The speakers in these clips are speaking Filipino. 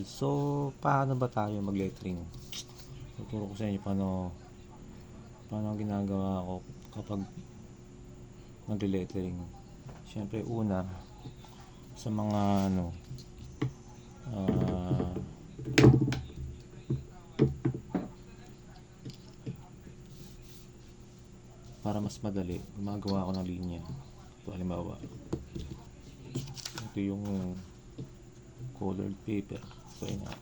So, paano ba tayo mag-lettering? Tuturo ko sa inyo paano ang ginagawa ko kapag nag-lettering. Siyempre, una, sa mga ah, para mas madali, gumagawa ako ng linya. Ito, halimbawa, ito yung colored paper. So, yun nga,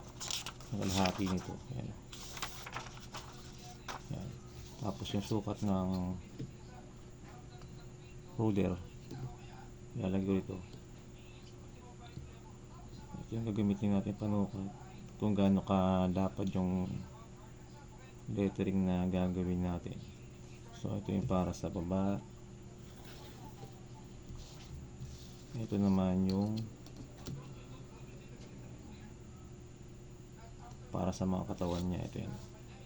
ang kalahati nito. Yan. Yan. Tapos yung sukat ng ruler, ilalagay ko ito. Ito yung gagamitin natin panukat kung gaano ka dapat yung lettering na gagawin natin. So, ito yung para sa baba. Ito naman yung para sa mga katawan niya. Ito yan.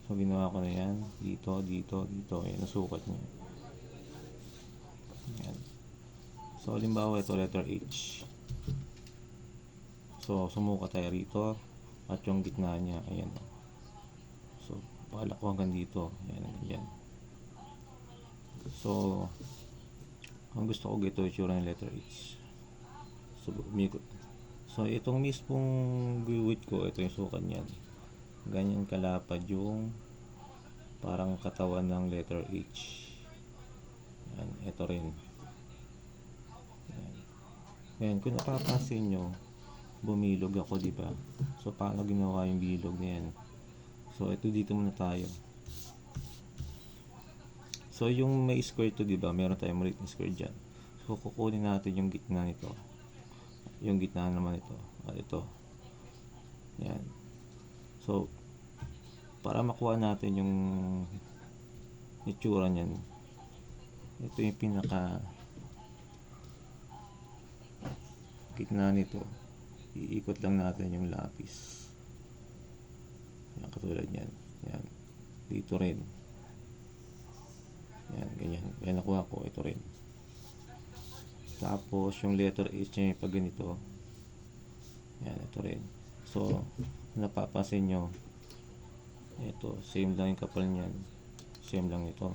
So, ginawa ko na yan. Dito, dito, dito. Yan, nasukat niya. Yan. So, halimbawa ito, letter H. So, sumukat tayo rito. At yung gitna niya, ayan. So, palak ko hanggang dito. Ayan, hanggang yan. So, ang gusto ko ito, itsura ng letter H. So, umikot. So, itong mismong guhit ko, ito yung sukat niyan. Ganyan kalapad yung parang katawan ng letter H. Yan, ito rin. Yan. Yan, kung napapansin nyo, bumilog ako, di ba? So, paano ginawa yung bilog na yan? So, ito dito muna tayo. So, yung may square to, di ba? Meron tayong maliit na square dyan. So, kukunin natin yung gitna nito. Yung gitna naman ito. At ito. Yan. So, para makuha natin yung itsura niyan, ito yung pinaka gitna nito. Iikot lang natin yung lapis. Yan, katulad yan. Yan. Dito rin. Yan, ganyan. Yan, nakuha ko. Ito rin. Tapos, yung letter H niya, pag ganito. Yan, ito rin. So, napapansin nyo, ito, same lang yung kapal niyan. Same lang ito.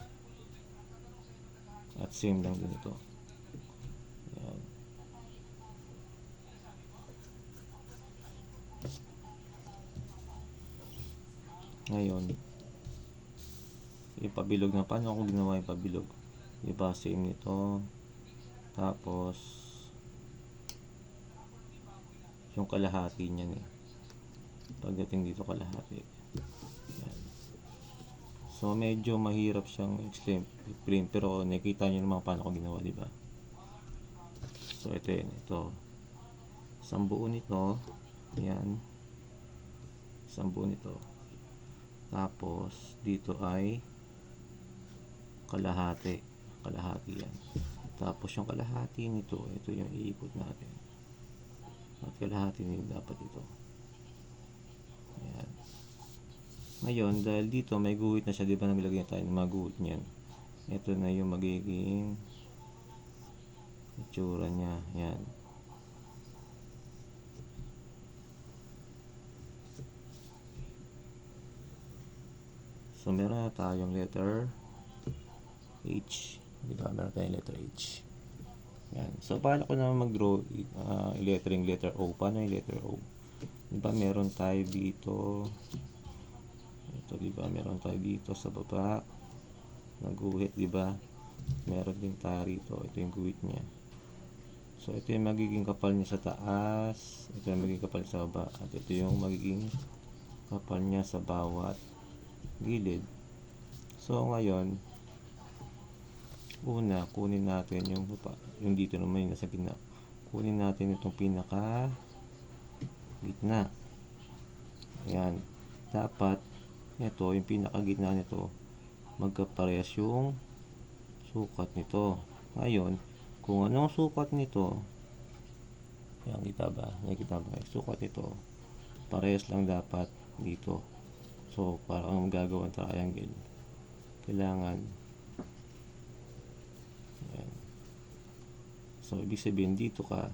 At same lang din ito. Yan. Ngayon, yung pabilog na, paano ako ginawa yung pabilog? Diba, same nito. Tapos, yung kalahati niyan pagdating dito kalahati. Yan. So, medyo mahirap siyang explain, pero nakita niyo naman paano ko ginawa, diba? So, ito yun. Ito. Isang buo nito. Yan. Isang buo nito. Tapos, dito ay kalahati. Kalahati yan. Tapos, yung kalahati nito, ito yung iikot natin. At kalahati nito dapat ito. Ayan. Ngayon, dahil dito may guhit na siya, di ba naglagay tayo ng mga guhit niyan? Ito na yung magiging itsura niya. Yan. So, meron na tayong letter H. Diba? Meron tayong letter H. Yan. So, paano ko naman mag-draw lettering letter O? Paano yung letter O? Diba? Meron tayo dito. Ito, diba? Meron tayo dito sa baba. Naguhit, diba? Meron din tayo rito. Ito yung guhit niya. So, ito yung magiging kapal niya sa taas. Ito yung magiging kapal sa baba. At ito yung magiging kapal niya sa bawat gilid. So, ngayon, una, kunin natin yung dito naman yung nasa gitna. Kunin natin itong pinaka gitna. Ayan. Dapat, ito, yung pinaka gitna nito, magkaparehas yung sukat nito. Ngayon, kung anong sukat nito, ayan, kita ba? Nakikita ba? Sukat nito, parehas lang dapat dito. So, para kang magagawang triangle, kailangan ayan. So, ibig sabihin dito ka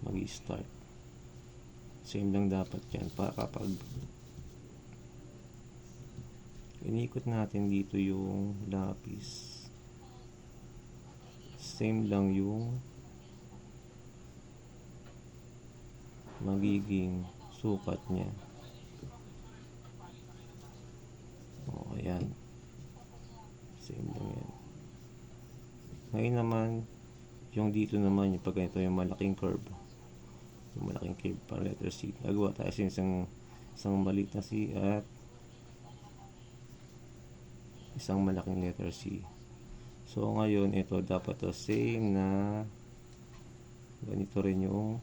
mag-i-start Same lang dapat yan. Para kapag inikot natin dito yung lapis, same lang yung magiging sukat niya. O, ayan. Same lang yan. Ngayon naman, yung dito naman, yung pag ito yung malaking curve. Yung malaking curve para letter C. Nagawa tayo sa isang maliit na C at isang malaking letter C. So, ngayon, ito dapat to same na ganito rin yung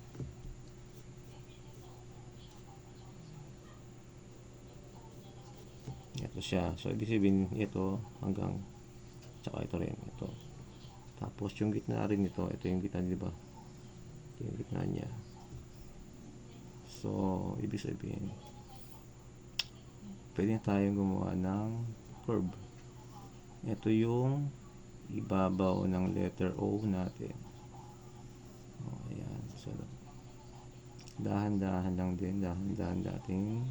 ito siya. So, ibig sabihin, ito hanggang tsaka ito rin, ito. Tapos, yung gitna rin ito yung gitna, di ba? Ito yung gitna niya. So, ibig sabihin, pwede tayong gumawa ng curve. Ito yung ibabaw ng letter O natin. O, ayan. So, dahan-dahan lang din. Dahan-dahan dating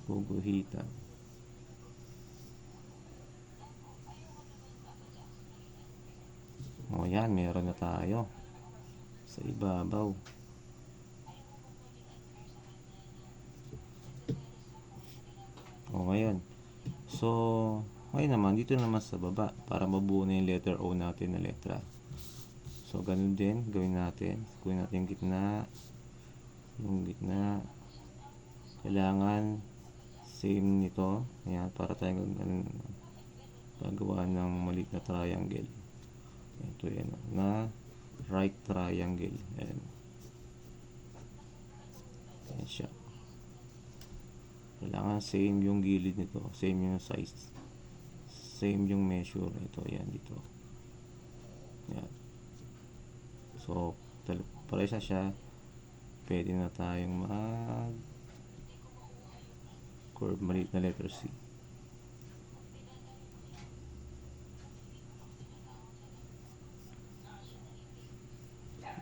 guguhitan. O, yan. Meron na tayo sa ibabaw. O, ngayon. So, ngayon naman, dito naman sa baba, para mabuo na yung letter O natin na letra. So, ganun din, gawin natin. Gawin natin yung gitna. Yung gitna. Kailangan same nito. Ayan, para tayo gagawa ng maliit na triangle. Ito yan, na right triangle. Ayan. Ayan siya. Kailangan same yung gilid nito, same yung size, same yung measure. Ito, yan dito. Yan. So, parehas na siya. Pwede na tayong mag curve maliit na letter C.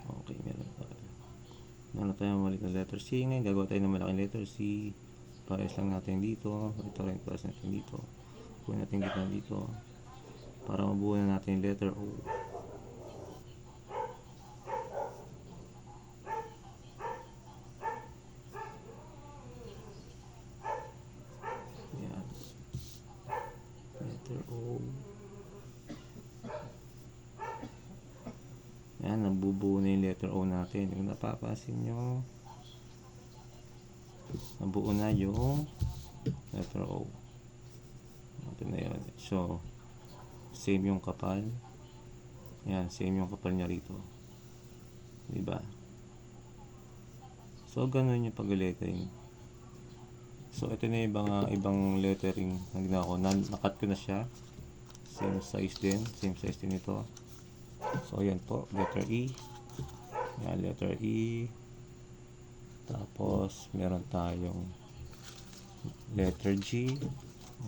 Okay, meron tayong maliit na letter C. Ngayon, gagawa tayo ng malaking letter C. Parehas lang natin dito. Ito rin, parehas natin dito. Kunin natin gitna dito. Para mabuo na natin yung letter O. Yan. Letter O. Yan, nabubuo na yung letter O natin. Kung napapansin nyo, nabuo na yung letter O. Ito na yun. So, same yung kapal. Yan, same yung kapal niya rito. Diba? So, ganun yung pag-lettering. So, ito na yung ibang lettering na ginawa ko. Nakat ko na siya. Same size din. Same size din ito. So, yan po. Letter E. Yan, letter E. Tapos, meron tayong letter G.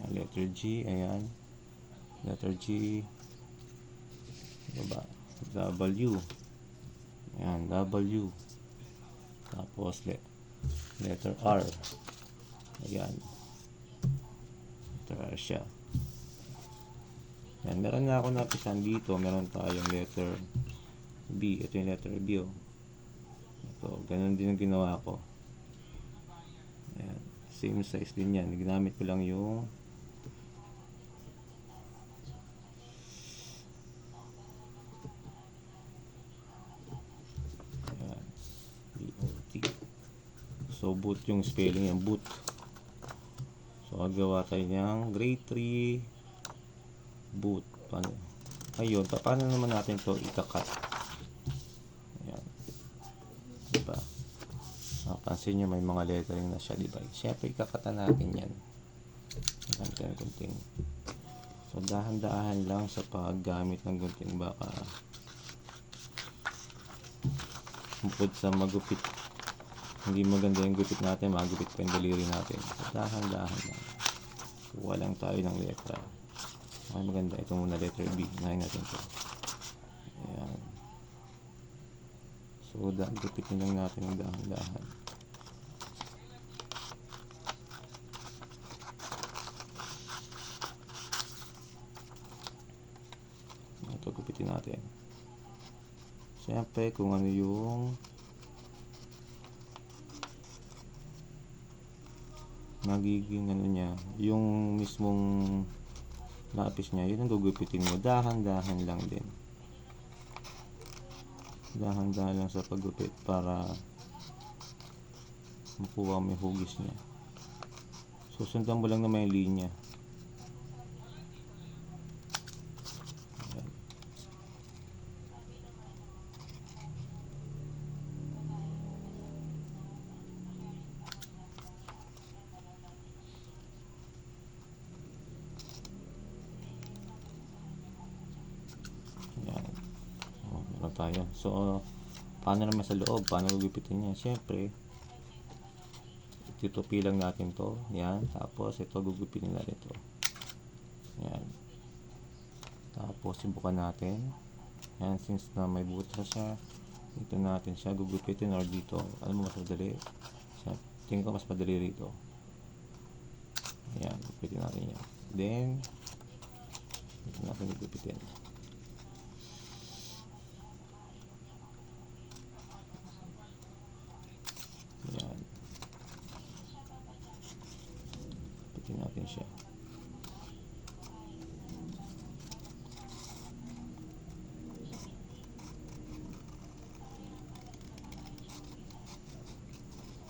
Yan, letter G. Ayan. Letter G. Diba? W. Ayan, W. Tapos, letter R. Ayan. Letter R siya. Ayan, meron na ako napisan dito. Meron tayong letter B. Ito yung letter B. Oh. Ito, ganun din ang ginawa ko. Ayan. Same size din yan. Ginamit ko lang yung ayan, B-O-T. So, boot yung spelling yan. Boot. So, gagawa tayo niyang grade 3 boot. Paano? Ayun, paano naman natin to ikakat? Ayan. Diba? Pansin nyo, may mga lettering na siya, diba? Siyempre, ikakata natin yan. Nakamit ng gunting. So, dahan-dahan lang sa paggamit ng gunting. Baka bukod sa magupit, hindi maganda yung gupit natin, magupit pa yung daliri natin. So, dahan-dahan lang. Kuha lang tayo ng letra. Okay, maganda. Ito muna, letter B. Unahin natin ito. Ayan. So, gupitin lang natin ng dahan-dahan. Ito, gupitin natin. Siyempre, kung ano yung magiging ano niya, yung mismong lapis niya, yun ang gugupitin mo. Dahan-dahan lang din. Dahan-dahan lang sa paggupit para makuha mo yung hugis niya. Susundan mo lang naman yung linya. Yan. Meron tayo. So, paano naman sa loob? Paano gugupitin niya? Siyempre, tutupi lang natin to. Yan. Tapos, ito gugupitin natin to. Yan. Tapos, subukan natin. Yan. Since na may butas siya, dito natin siya gugupitin or dito. Alam mo mas madali? Tingin ko mas madali rito. Yan. Gugupitin natin yan. Then, dito natin gugupitin. Yan. Gugupitin natin siya.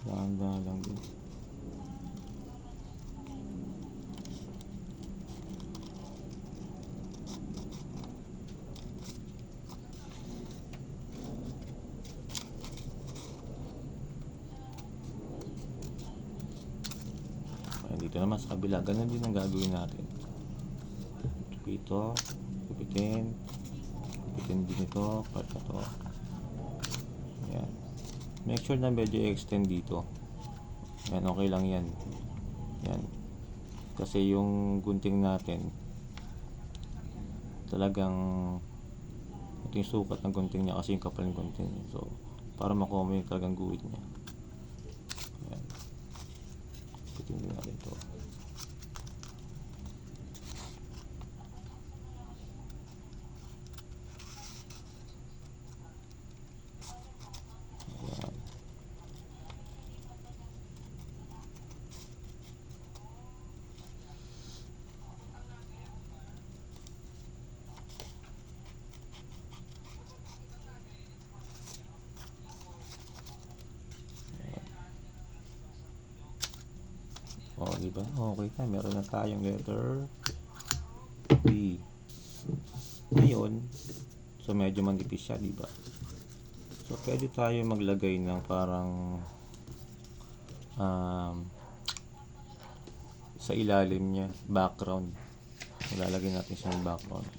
Dahan-dahan lang din. Dito naman sa kabila, ganun din ang gagawin natin. Dito, gupitin din ito, part na to. Yan. Make sure na medyo extend dito. Yan, okay lang yan. Yan. Kasi yung gunting natin, talagang ito yung sukat ng gunting niya kasi yung kapal ng gunting niya. So, para makuha mo yung talagang guhit niya. Yan. Gupitin din natin ito. O, diba? Okay na. Meron na tayong letter B. Ngayon, so medyo manipis siya, diba? So, pwede tayo maglagay ng parang sa ilalim niya, background. Ilalagay natin siya ng background.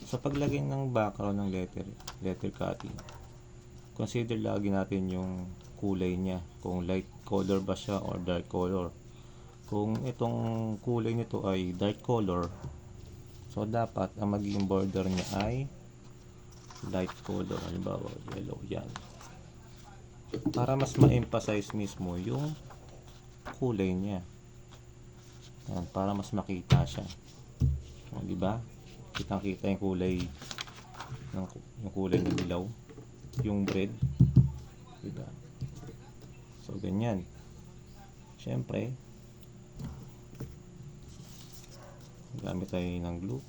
Sa paglagay ng background ng letter cutting, consider lagi natin yung kulay niya. Kung light color ba siya or dark color. Kung itong kulay nito ay dark color, so dapat ang magiging border niya ay light color, halimbawa yellow, yan, para mas ma-emphasize mismo yung kulay niya. Yan, para mas makita siya. O, diba? Kitang-kita yung kulay yung kulay ng dilaw, yung red, diba? So, ganyan. Siyempre, gamit tayo ng glue.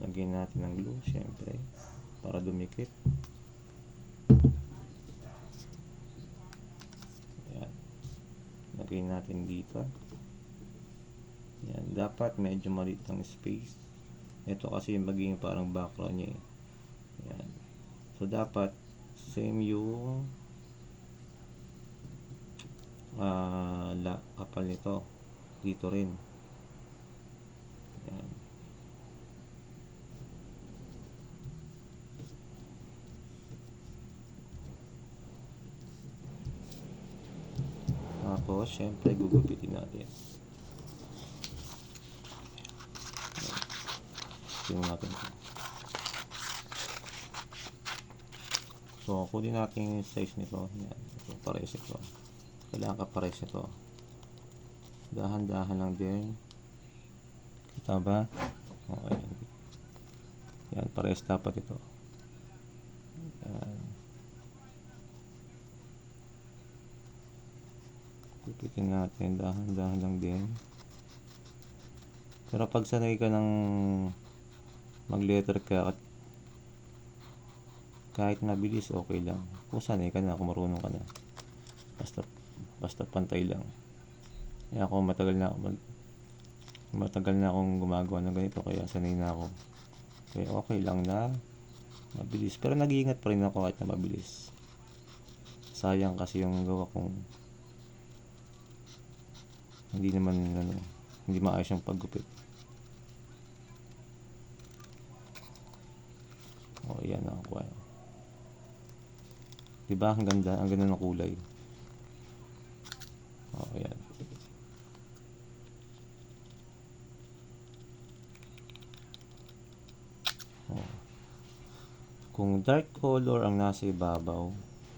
Lagyan natin ng glue, siyempre, para dumikit. Ayan. Lagyan natin dito. Ayan. Dapat medyo maliit ang space. Ito kasi magiging parang background niya. Ayan. So, dapat same yung kapal nito dito rin. Ayan. Tapos syempre gugupitin natin. Ayan. Tingnan natin ito. So, kunin natin yung size nito. Yan. Ito, pares ito. Kailangan ka pares ito. Dahan-dahan lang din. Kita ba? Okay. Yan, pares dapat ito. Yan. Pupitin natin. Dahan-dahan lang din. Pero pag sanay ka ng mag-letter ka at kahit mabilis, okay lang. Kung sanay ka na, kung marunong ka na. Basta pantay lang. Kaya ako matagal na akong gumagawa ng ganito, kaya sanay na ako. Kaya okay lang na mabilis. Pero nag-iingat pa rin ako kahit na mabilis. Sayang kasi yung gawa kong hindi maayos yung paggupit. O, yan ako. Diba? Ang ganda ng kulay. O, yan. O. Kung dark color ang nasa ibabaw,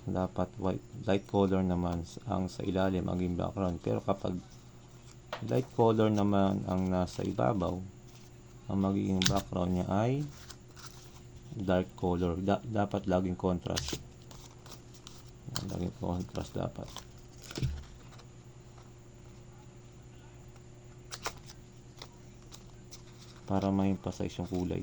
dapat light color naman ang sa ilalim maging background. Pero kapag light color naman ang nasa ibabaw, ang magiging background niya ay dark color. Dapat laging contrast. Laging contrast dapat. Para ma-emphasize yung kulay.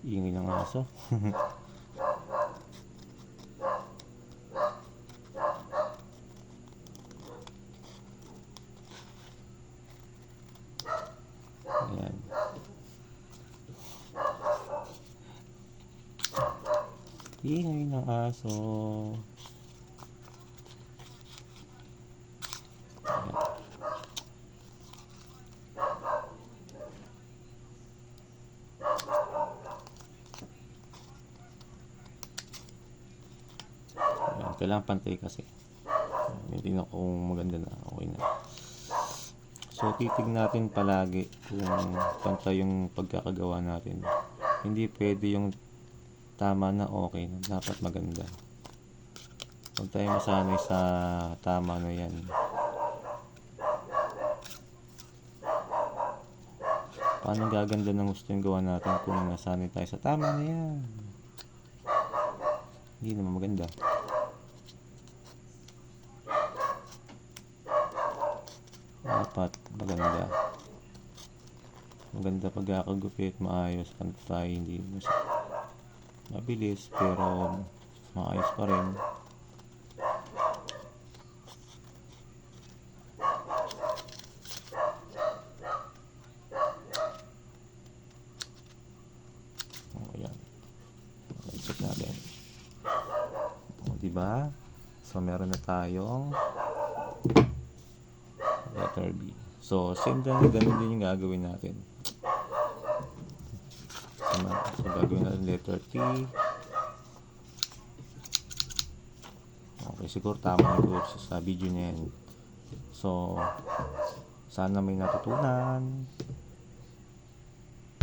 Ingay ng aso. Ayan. Ingay ng aso. Kailangan pantay kasi. Tingnan ko kung maganda na. Okay na. So, titignan natin palagi kung pantay yung pagkakagawa natin. Hindi pwede yung tama na okay na. Dapat maganda. Huwag tayo masanay sa tama na yan. Paano gaganda ng gusto yung gawa natin kung nasanay tayo sa tama na yan? Hindi naman maganda. Dapat maganda. Maganda pagkakagupit, maayos, pantay, hindi mabilis pero maayos pa rin. Ayan. I-check natin. Diba? So meron na tayong letter B. So, same lang, ganun din yung gagawin natin. So gagawin natin letter T. Okay, siguro tama yung course sa video na yan. So, sana may natutunan.